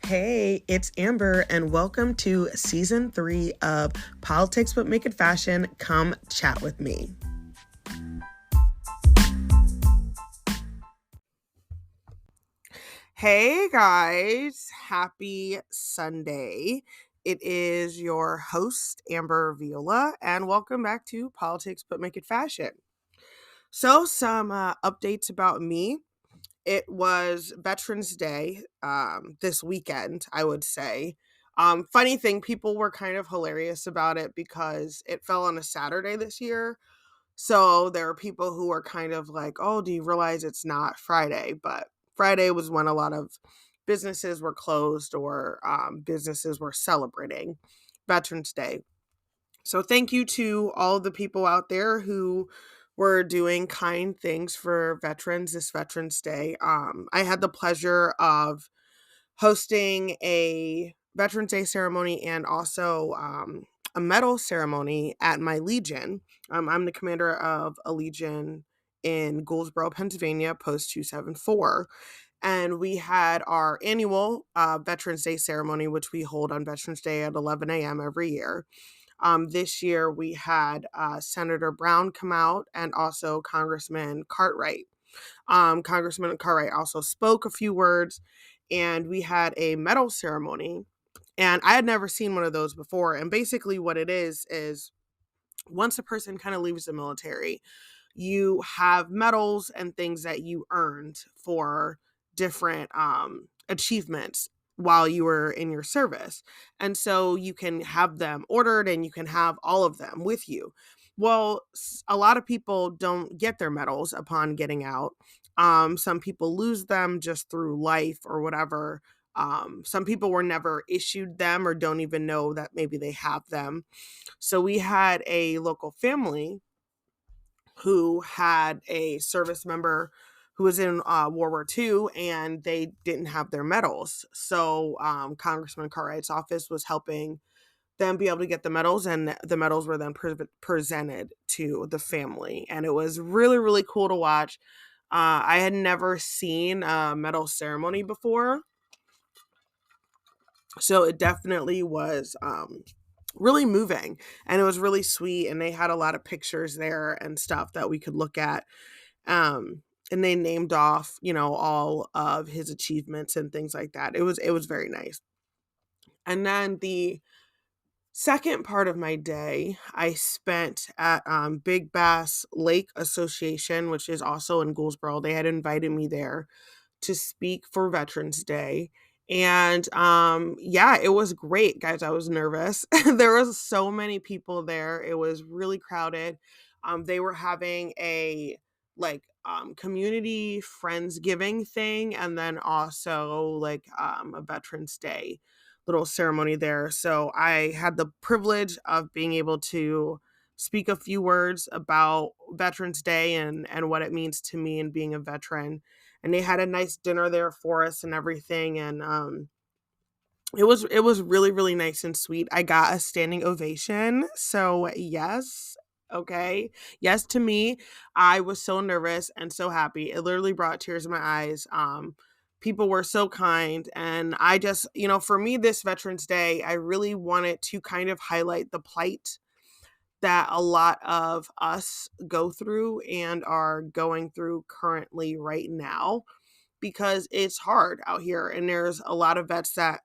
Hey, it's Amber, and welcome to season 3 of Politics But Make It Fashion. Come chat with me. Hey guys, happy Sunday. It is your host, Amber Viola, and welcome back to Politics But Make It Fashion. So, some updates about me. It was Veterans Day this weekend, I would say. Funny thing, people were kind of hilarious about it because it fell on a Saturday this year. So there are people who are kind of like, oh, do you realize it's not Friday? But Friday was when a lot of businesses were closed or businesses were celebrating Veterans Day. So thank you to all the people out there who were doing kind things for veterans this Veterans Day. I had the pleasure of hosting a Veterans Day ceremony and also a medal ceremony at my Legion. I'm the commander of a Legion in Goldsboro, Pennsylvania, Post 274. And we had our annual Veterans Day ceremony, which we hold on Veterans Day at 11 a.m. every year. This year we had Senator Brown come out and also Congressman Cartwright. Congressman Cartwright also spoke a few words, and we had a medal ceremony. And I had never seen one of those before. And basically, what it is once a person kind of leaves the military, you have medals and things that you earned for different achievements while you were in your service. And so you can have them ordered and you can have all of them with you. Well, a lot of people don't get their medals upon getting out. Some people lose them just through life or whatever. Some people were never issued them or don't even know that maybe they have them. So we had a local family who had a service member who was in World War II, and they didn't have their medals. So Congressman Cartwright's office was helping them be able to get the medals, and the medals were then presented to the family. And it was really, really cool to watch. I had never seen a medal ceremony before, so it definitely was really moving, and it was really sweet, and they had a lot of pictures there and stuff that we could look at. And they named off, all of his achievements and things like that. It was very nice. And then the second part of my day, I spent at Big Bass Lake Association, which is also in Goldsboro. They had invited me there to speak for Veterans Day. And yeah, it was great, guys. I was nervous. There was so many people there. It was really crowded. They were having a community friendsgiving thing, and then also a Veterans Day little ceremony there. So I had the privilege of being able to speak a few words about Veterans Day and what it means to me and being a veteran. And they had a nice dinner there for us and everything. And it was really, really nice and sweet. I got a standing ovation. So yes. Okay. Yes to me. I was so nervous and so happy. It literally brought tears in my eyes. People were so kind. And I just, for me, this Veterans Day, I really wanted to kind of highlight the plight that a lot of us go through and are going through currently right now, because it's hard out here. And there's a lot of vets that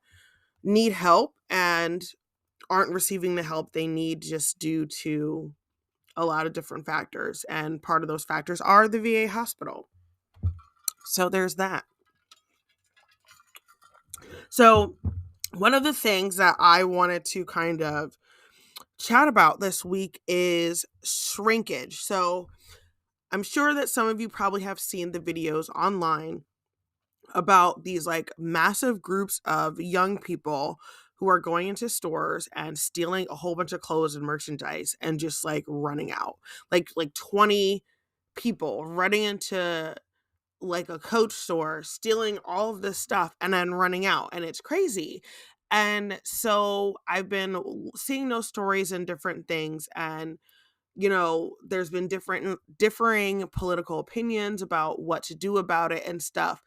need help and aren't receiving the help they need just due to a lot of different factors. And part of those factors are the VA hospital. So there's that. So one of the things that I wanted to kind of chat about this week is shrinkage. So I'm sure that some of you probably have seen the videos online about these massive groups of young people who are going into stores and stealing a whole bunch of clothes and merchandise and just running out. Like 20 people running into a Coach store, stealing all of this stuff and then running out, and it's crazy. And so I've been seeing those stories and different things, and there's been differing political opinions about what to do about it and stuff.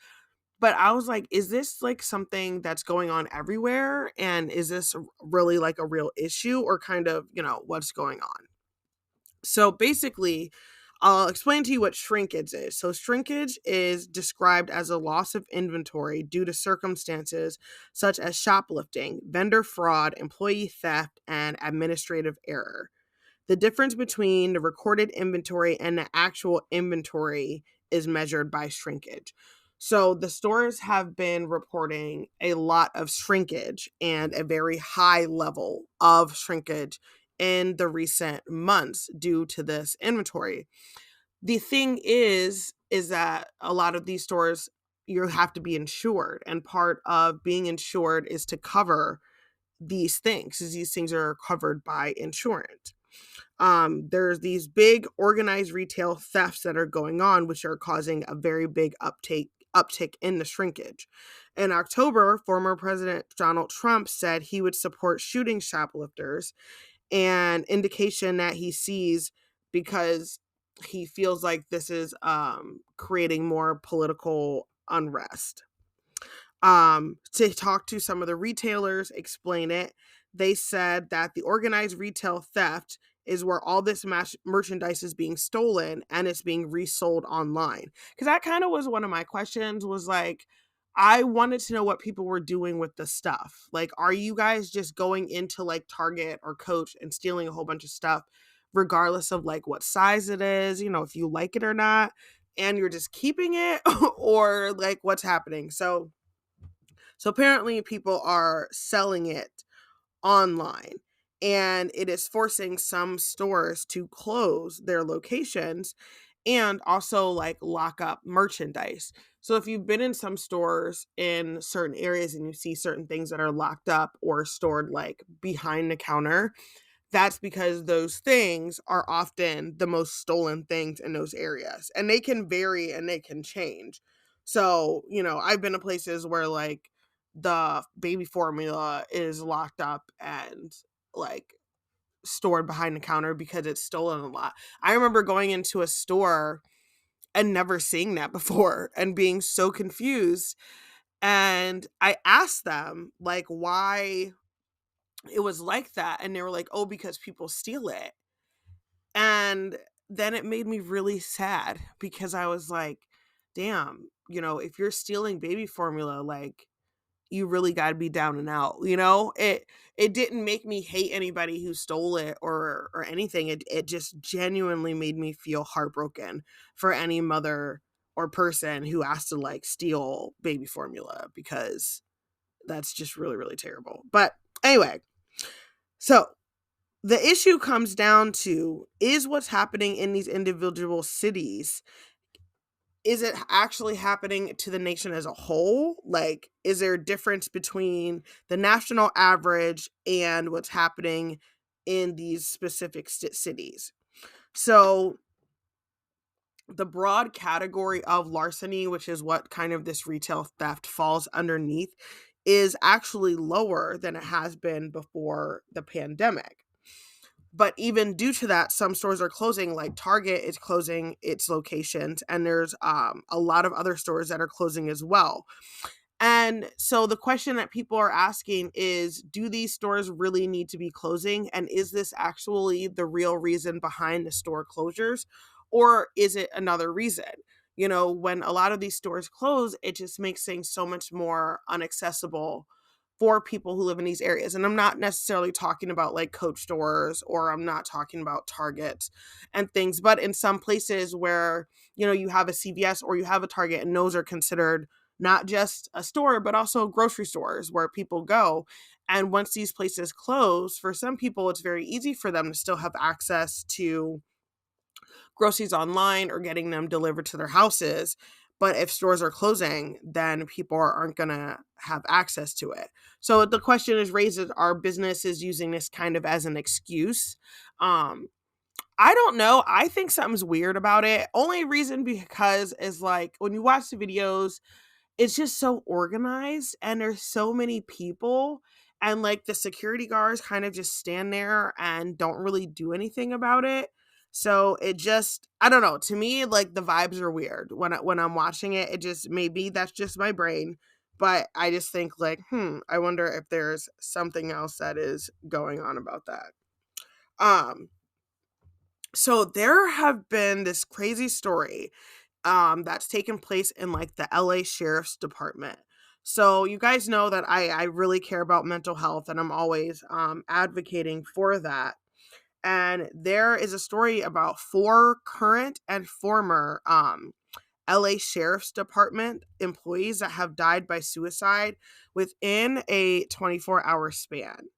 But I was like, is this like something that's going on everywhere? And is this really like a real issue, or kind of, what's going on? So basically, I'll explain to you what shrinkage is. So, shrinkage is described as a loss of inventory due to circumstances such as shoplifting, vendor fraud, employee theft, and administrative error. The difference between the recorded inventory and the actual inventory is measured by shrinkage. So the stores have been reporting a lot of shrinkage and a very high level of shrinkage in the recent months due to this inventory. The thing is that a lot of these stores, you have to be insured, and part of being insured is to cover these things, because these things are covered by insurance. There's these big organized retail thefts that are going on, which are causing a very big uptick in the shrinkage. In October, former President Donald Trump said he would support shooting shoplifters, an indication that he sees, because he feels like this is creating more political unrest. To talk to some of the retailers, explain it, they said that the organized retail theft is where all this merchandise is being stolen and it's being resold online. Because that kind of was one of my questions, was like, I wanted to know what people were doing with the stuff. Like, are you guys just going into like Target or Coach and stealing a whole bunch of stuff, regardless of like what size it is, if you like it or not, and you're just keeping it, or like what's happening? So apparently people are selling it online, and it is forcing some stores to close their locations and also like lock up merchandise. So if you've been in some stores in certain areas and you see certain things that are locked up or stored like behind the counter, that's because those things are often the most stolen things in those areas, and they can vary and they can change. So, I've been to places where like the baby formula is locked up and like stored behind the counter because it's stolen a lot. I remember going into a store and never seeing that before and being so confused. And I asked them like why it was like that. And they were like, oh, because people steal it. And then it made me really sad, because I was like, damn, if you're stealing baby formula, like, you really got to be down and out. It didn't make me hate anybody who stole it or anything. It just genuinely made me feel heartbroken for any mother or person who has to like steal baby formula, because that's just really, really terrible. But anyway, so the issue comes down to, is what's happening in these individual cities, is it actually happening to the nation as a whole? Like, is there a difference between the national average and what's happening in these specific cities? So, the broad category of larceny, which is what kind of this retail theft falls underneath, is actually lower than it has been before the pandemic. But even due to that, some stores are closing, like Target is closing its locations, and there's a lot of other stores that are closing as well. And so the question that people are asking is, do these stores really need to be closing? And is this actually the real reason behind the store closures? Or is it another reason? When a lot of these stores close, it just makes things so much more inaccessible for people who live in these areas. And I'm not necessarily talking about like Coach stores, or I'm not talking about Target and things, but in some places where, you have a CVS or you have a Target, and those are considered not just a store, but also grocery stores where people go. And once these places close, for some people, it's very easy for them to still have access to groceries online or getting them delivered to their houses. But if stores are closing, then people aren't going to have access to it. So the question is raised, are businesses using this kind of as an excuse? I don't know. I think something's weird about it. Only reason because is like when you watch the videos, it's just so organized and there's so many people, and like the security guards kind of just stand there and don't really do anything about it. So it just, I don't know, to me, like, the vibes are weird when I'm watching it. It just, maybe that's just my brain, but I just think, like, I wonder if there's something else that is going on about that. Um so there have been this crazy story that's taken place in, like, the LA Sheriff's Department. So you guys know that I really care about mental health, and I'm always advocating for that. And there is a story about four current and former LA Sheriff's Department employees that have died by suicide within a 24-hour span.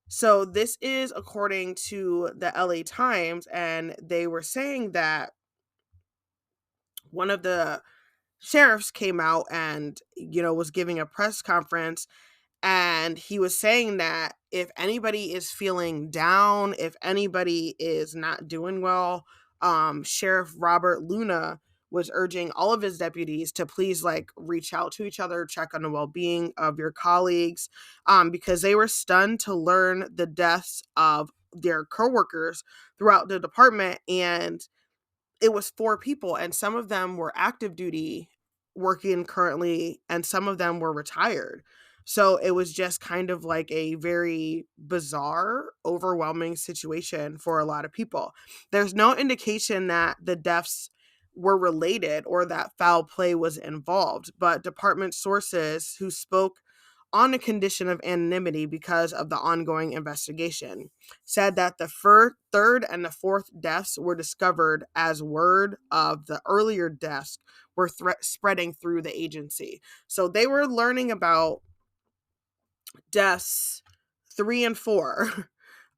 So this is according to the LA Times, and they were saying that one of the sheriffs came out and, was giving a press conference, and he was saying that if anybody is feeling down, if anybody is not doing well, Sheriff Robert Luna was urging all of his deputies to please, like, reach out to each other, check on the well-being of your colleagues, because they were stunned to learn the deaths of their coworkers throughout the department. And it was four people, and some of them were active duty working currently, and some of them were retired. So it was just kind of like a very bizarre, overwhelming situation for a lot of people. There's no indication that the deaths were related or that foul play was involved, but department sources who spoke on a condition of anonymity because of the ongoing investigation said that the third and the fourth deaths were discovered as word of the earlier deaths were spreading through the agency. So they were learning about deaths 3 and 4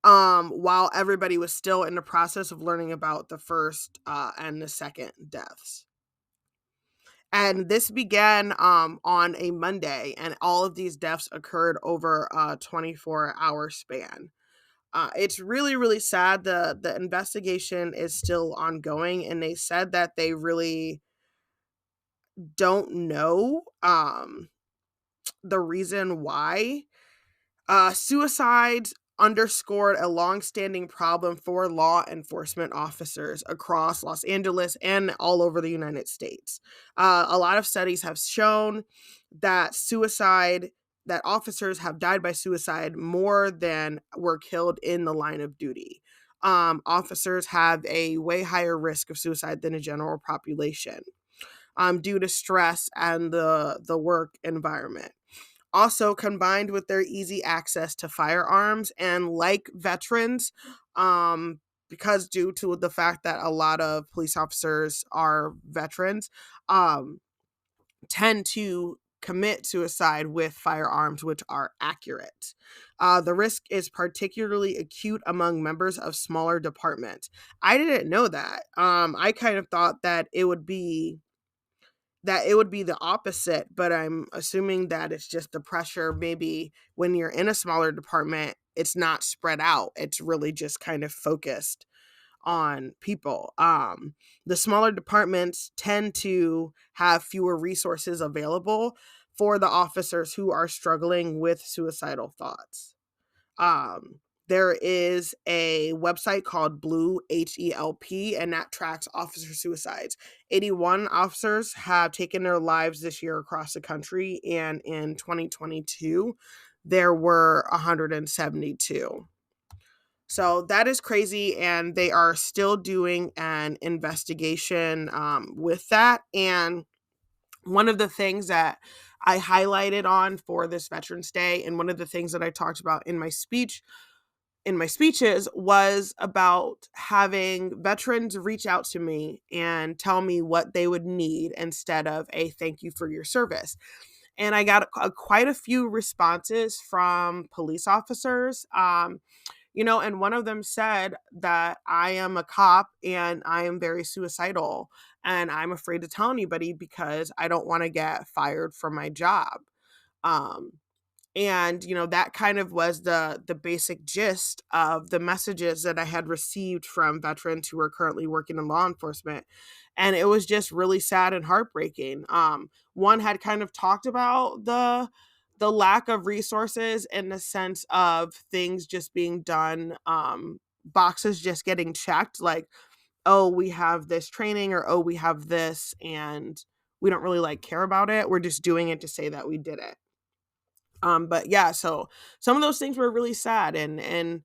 while everybody was still in the process of learning about the first and the second deaths. And this began on a Monday, and all of these deaths occurred over a 24-hour span. It's really, really sad. The investigation is still ongoing, and they said that they really don't know the reason why. Suicides underscored a longstanding problem for law enforcement officers across Los Angeles and all over the United States. A lot of studies have shown that that officers have died by suicide more than were killed in the line of duty. Officers have a way higher risk of suicide than the general population due to stress and the work environment. Also, combined with their easy access to firearms, and like veterans, because due to the fact that a lot of police officers are veterans, tend to commit suicide with firearms which are accurate. The risk is particularly acute among members of smaller departments. I didn't know that. I kind of thought that it would be the opposite, but I'm assuming that it's just the pressure. Maybe when you're in a smaller department, it's not spread out. It's really just kind of focused on people. The smaller departments tend to have fewer resources available for the officers who are struggling with suicidal thoughts. Um, there is a website called Blue HELP, and that tracks officer suicides. 81 officers have taken their lives this year across the country, and in 2022, there were 172. So that is crazy, and they are still doing an investigation with that. And one of the things that I highlighted on for this Veterans Day, and one of the things that I talked about in my speeches, was about having veterans reach out to me and tell me what they would need instead of a thank you for your service. And I got quite a few responses from police officers. And one of them said that I am a cop and I am very suicidal, and I'm afraid to tell anybody because I don't want to get fired from my job. Um, and that kind of was the basic gist of the messages that I had received from veterans who are currently working in law enforcement. And it was just really sad and heartbreaking. One had kind of talked about the lack of resources in the sense of things just being done boxes just getting checked, like, oh, we have this training, or oh, we have this, and we don't really like care about it. We're just doing it to say that we did it. But yeah, so some of those things were really sad, and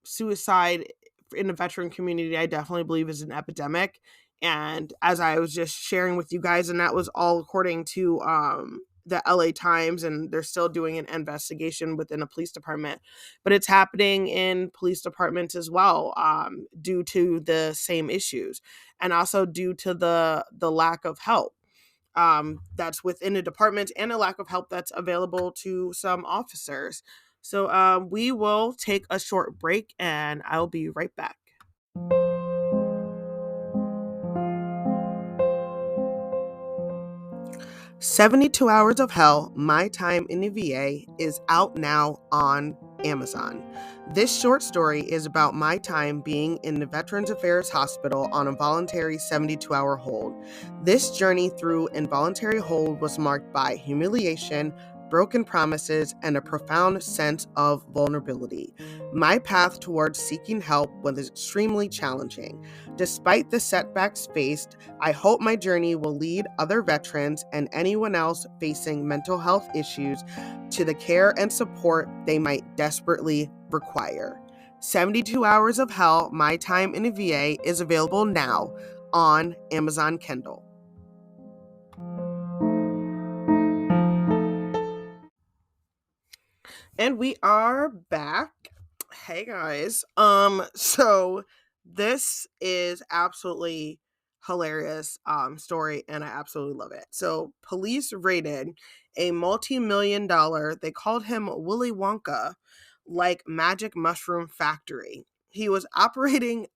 suicide in the veteran community, I definitely believe, is an epidemic. And as I was just sharing with you guys, and that was all according to the LA Times, and they're still doing an investigation within a police department, but it's happening in police departments as well, due to the same issues, and also due to the lack of help that's within a department, and a lack of help that's available to some officers. So we will take a short break, and I'll be right back. 72 Hours of Hell, My Time in the VA is out now on Amazon. This short story is about my time being in the Veterans Affairs Hospital on a voluntary 72-hour hold. This journey through involuntary hold was marked by humiliation, broken promises, and a profound sense of vulnerability. My path towards seeking help was extremely challenging. Despite the setbacks faced, I hope my journey will lead other veterans and anyone else facing mental health issues to the care and support they might desperately require. 72 Hours of Hell, My Time in the VA is available now on Amazon Kindle. And we are back. Hey guys. So this is absolutely hilarious story, and I absolutely love it. So police raided a multi-million dollar, they called him Willy Wonka, like magic mushroom factory. He was operating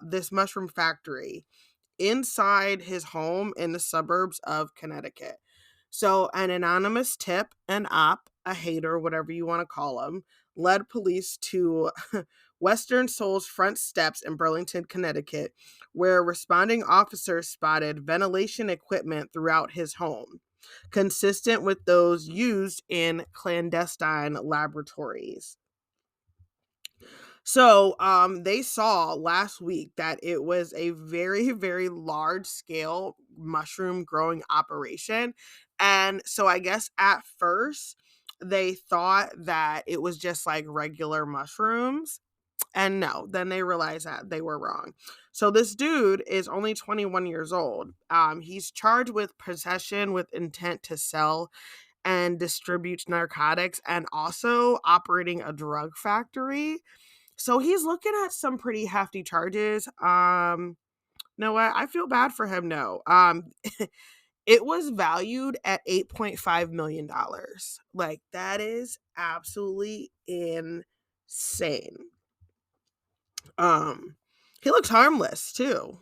this mushroom factory inside his home in the suburbs of Connecticut. So, an anonymous tip, an op, a hater, whatever you want to call him, led police to Western Soul's front steps in Burlington, Connecticut, where responding officers spotted ventilation equipment throughout his home, consistent with those used in clandestine laboratories. So, they saw last week that it was a very, very large scale mushroom growing operation. And so I guess at first they thought that it was just like regular mushrooms. And no, then they realized that they were wrong. So this dude is only 21 years old. He's charged with possession with intent to sell and distribute narcotics, and also operating a drug factory. So he's looking at some pretty hefty charges. No, what? I feel bad for him. No. It was valued at $8.5 million. Like, that is absolutely insane. Um, he looks harmless too.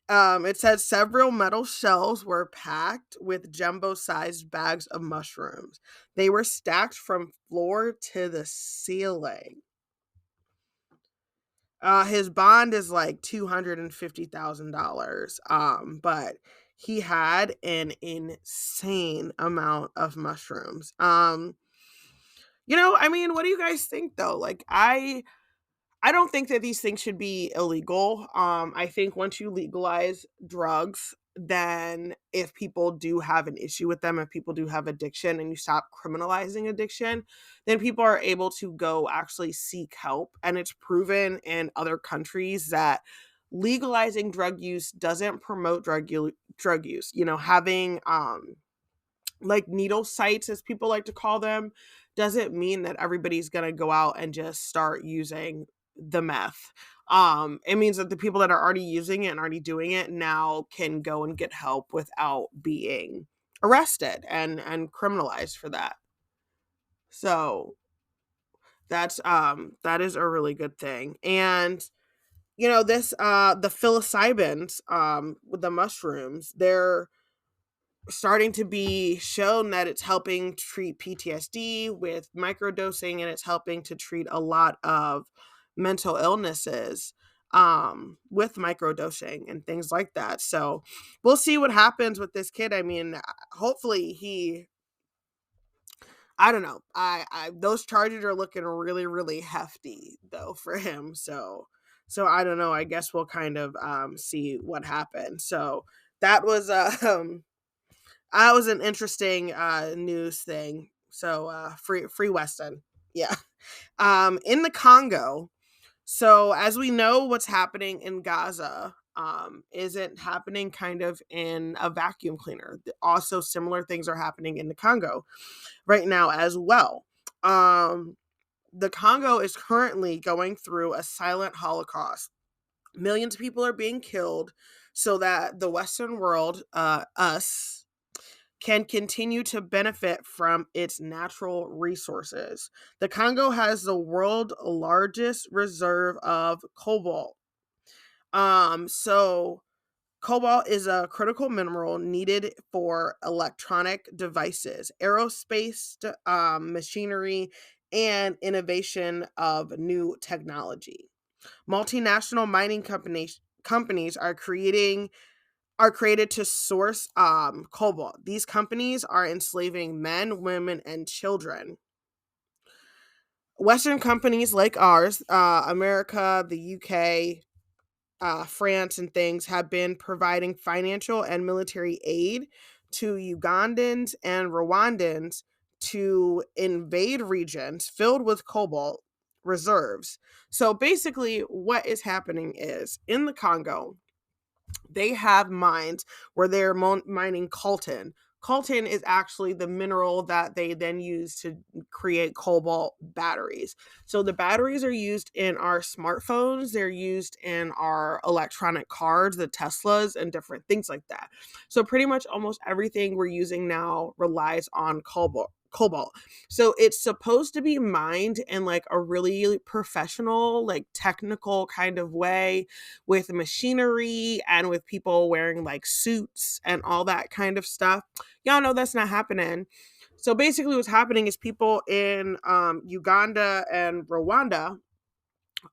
It says several metal shelves were packed with jumbo-sized bags of mushrooms. They were stacked from floor to the ceiling. His bond is like $250,000. But he had an insane amount of mushrooms. I mean, what do you guys think though? Like, I don't think that these things should be illegal. I think once you legalize drugs, then if people do have an issue with them, if people do have addiction, and you stop criminalizing addiction, then people are able to go actually seek help. And it's proven in other countries that legalizing drug use doesn't promote drug use. Having like needle sites, as people like to call them, doesn't mean that everybody's going to go out and just start using the meth. It means that the people that are already using it and already doing it now can go and get help without being arrested and criminalized for that. So that is a really good thing. And this the psilocybins, with the mushrooms, they're starting to be shown that it's helping treat PTSD with microdosing, and it's helping to treat a lot of mental illnesses with microdosing and things like that. So we'll see what happens with this kid. I mean, hopefully I don't know. I those charges are looking really, really hefty though for him. So I don't know. I guess we'll kind of see what happens. So that was that was an interesting news thing. So free Weston. Yeah. In the Congo, so as we know what's happening in Gaza isn't happening kind of in a vacuum cleaner. Also similar things are happening in the Congo right now as well. Um, the Congo is currently going through a silent holocaust. Millions of people are being killed so that the Western world, us, can continue to benefit from its natural resources. The Congo has the world's largest reserve of cobalt. So cobalt is a critical mineral needed for electronic devices, aerospace, machinery, and innovation of new technology. Multinational mining companies are created to source cobalt. These companies are enslaving men, women, and children. Western companies like ours, America, the UK, France, and things have been providing financial and military aid to Ugandans and Rwandans to invade regions filled with cobalt reserves. So basically, what is happening is in the Congo, they have mines where they're mining coltan. Coltan is actually the mineral that they then use to create cobalt batteries. So the batteries are used in our smartphones, they're used in our electronic cards, the Teslas, and different things like that. So pretty much almost everything we're using now relies on cobalt. So it's supposed to be mined in like a really professional, like technical kind of way with machinery and with people wearing like suits and all that kind of stuff. Y'all know that's not happening. So basically what's happening is people in Uganda and Rwanda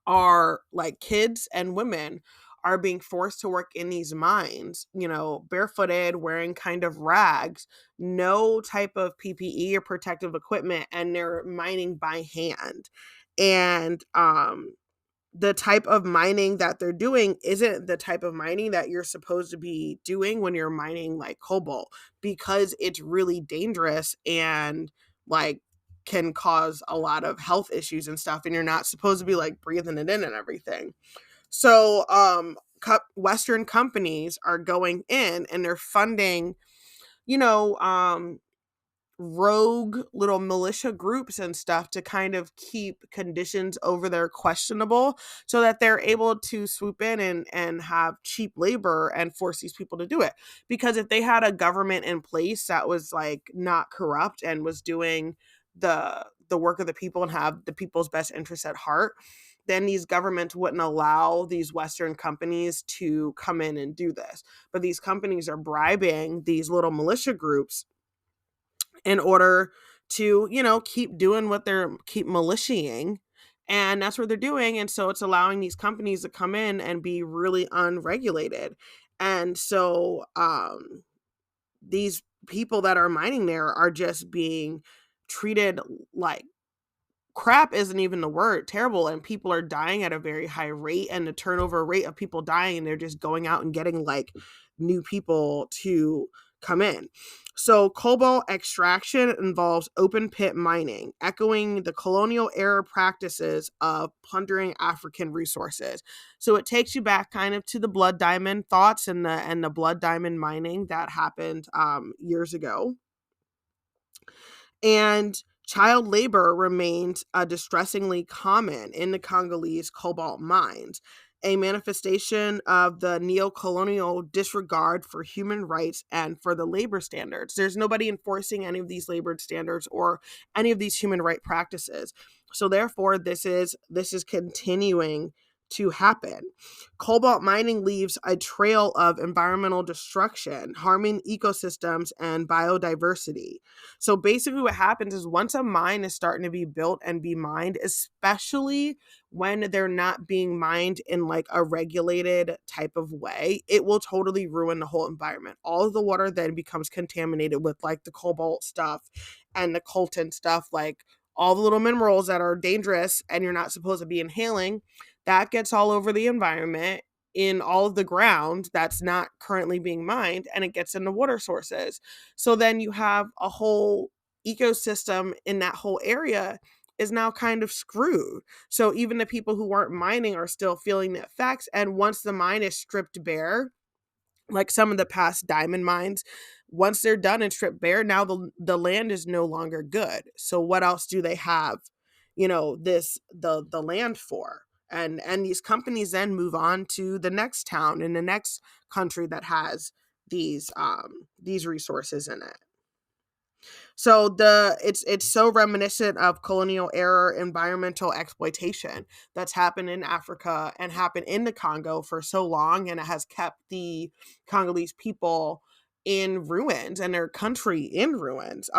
are like kids and women are being forced to work in these mines, barefooted, wearing kind of rags, no type of PPE or protective equipment, and they're mining by hand. And the type of mining that they're doing isn't the type of mining that you're supposed to be doing when you're mining like cobalt, because it's really dangerous and like can cause a lot of health issues and stuff, and you're not supposed to be like breathing it in and everything. So Western companies are going in and they're funding, you know um rogue little militia groups and stuff to kind of keep conditions over there questionable, so that they're able to swoop in and have cheap labor and force these people to do it. Because if they had a government in place that was like not corrupt and was doing the work of the people and have the people's best interests at heart, then these governments wouldn't allow these Western companies to come in and do this. But these companies are bribing these little militia groups in order to, keep doing what they're keep militiaing. And that's what they're doing. And so it's allowing these companies to come in and be really unregulated. And so these people that are mining there are just being treated like crap isn't even the word, terrible, and people are dying at a very high rate, and the turnover rate of people dying, and they're just going out and getting like new people to come in. So cobalt extraction involves open pit mining, echoing the colonial era practices of plundering African resources. So it takes you back kind of to the blood diamond thoughts and the blood diamond mining that happened years ago. And child labor remains distressingly common in the Congolese cobalt mines, a manifestation of the neo-colonial disregard for human rights and for the labor standards. There's nobody enforcing any of these labor standards or any of these human right practices. So therefore, this is continuing to happen. Cobalt mining leaves a trail of environmental destruction, harming ecosystems and biodiversity. So basically what happens is once a mine is starting to be built and be mined, especially when they're not being mined in like a regulated type of way, it will totally ruin the whole environment. All of the water then becomes contaminated with like the cobalt stuff and the coltan stuff, like all the little minerals that are dangerous and you're not supposed to be inhaling. That gets all over the environment in all of the ground that's not currently being mined, and it gets into water sources. So then you have a whole ecosystem in that whole area is now kind of screwed. So even the people who weren't mining are still feeling the effects. And once the mine is stripped bare, like some of the past diamond mines, once they're done and stripped bare, now the land is no longer good. So what else do they have, the land for? And these companies then move on to the next town in the next country that has these resources in it. So it's so reminiscent of colonial era environmental exploitation that's happened in Africa and happened in the Congo for so long, and it has kept the Congolese people in ruins and their country in ruins.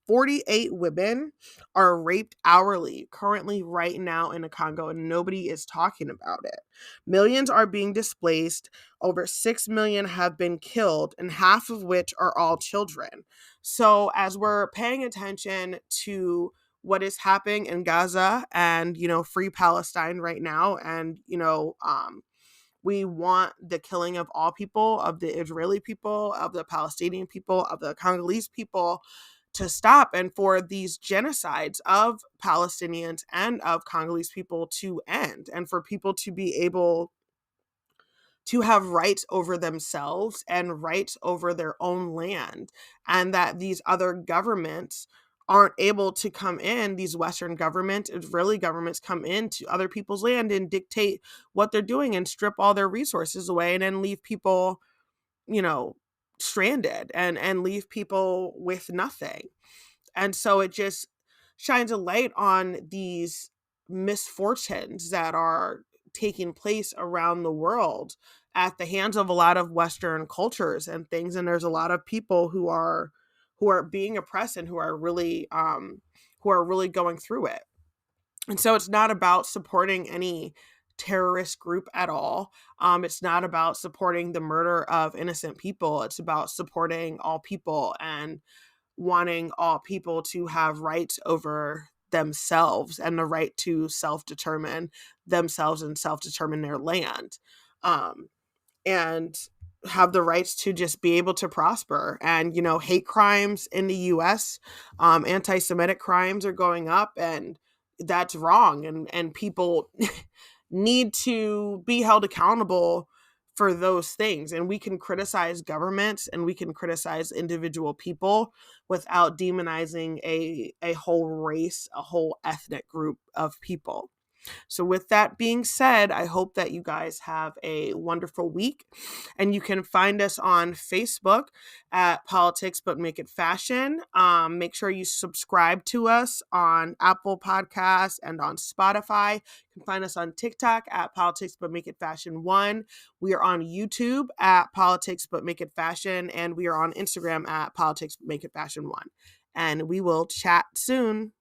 48 women are raped hourly currently right now in the Congo, and nobody is talking about it. Millions are being displaced. Over 6 million have been killed, and half of which are all children. So as we're paying attention to what is happening in Gaza and, free Palestine right now, and, we want the killing of all people, of the Israeli people, of the Palestinian people, of the Congolese people to stop, and for these genocides of Palestinians and of Congolese people to end, and for people to be able to have rights over themselves and rights over their own land, and that these other governments aren't able to come in, these Western governments, Israeli governments come into other people's land and dictate what they're doing and strip all their resources away and then leave people, stranded and leave people with nothing. And so it just shines a light on these misfortunes that are taking place around the world at the hands of a lot of Western cultures and things. And there's a lot of people who are being oppressed and who are really going through it. And so it's not about supporting any terrorist group at all. It's not about supporting the murder of innocent people. It's about supporting all people and wanting all people to have rights over themselves and the right to self-determine themselves and self-determine their land, and have the rights to just be able to prosper. And hate crimes in the US, anti-Semitic crimes are going up, and that's wrong, and people need to be held accountable for those things. And we can criticize governments and we can criticize individual people without demonizing a whole race, a whole ethnic group of people. So with that being said, I hope that you guys have a wonderful week, and you can find us on Facebook at Politics But Make It Fashion. Make sure you subscribe to us on Apple Podcasts and on Spotify. You can find us on TikTok at Politics But Make It Fashion 1. We are on YouTube at Politics But Make It Fashion, and we are on Instagram at Politics But Make It Fashion 1. And we will chat soon.